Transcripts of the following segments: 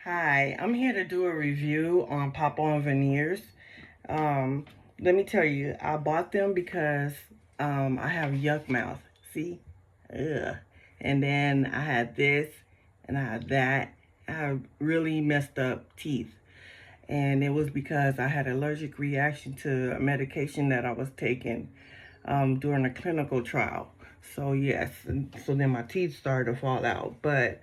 Hi, I'm here to do a review on Pop On Veneers. Let me tell you, I bought them because I have yuck mouth. See? Ugh. And then I had this and I had that. I have really messed up teeth. And it was because I had an allergic reaction to a medication that I was taking during a clinical trial. So yes, and so then my teeth started to fall out. But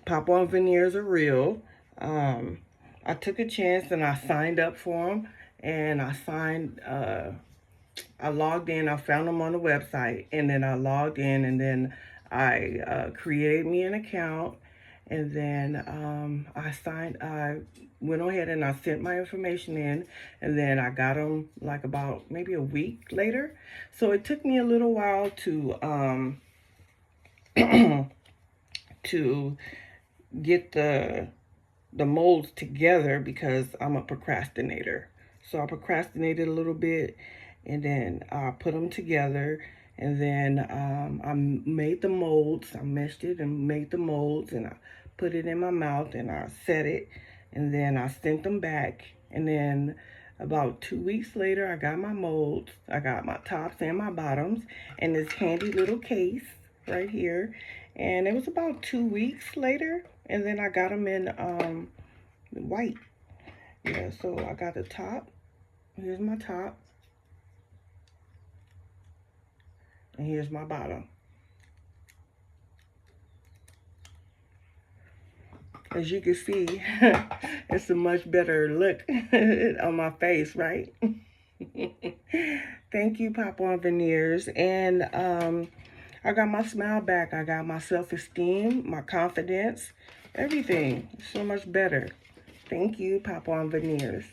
Pop On Veneers are real. Um, I took a chance and I signed up for them. And I logged in. I found them on the website. And then I logged in and then I created me an account. And then I went ahead and I sent my information in. And then I got them like about maybe a week later. So it took me a little while to, to get the molds together because I'm a procrastinator. So I procrastinated a little bit and then I put them together and then I made the molds. I meshed it and made the molds and I put it in my mouth and I set it and then I sent them back and then about 2 weeks later I got my molds. I got my tops and my bottoms and this handy little case right here. And it was about 2 weeks later and then I got them in white. Yeah, so I got the top. Here's my top. And here's my bottom. As you can see, it's a much better look on my face, right? Thank you, Pop On Veneers. And I got my smile back. I got my self-esteem, my confidence, everything. So much better. Thank you, Pop On Veneers.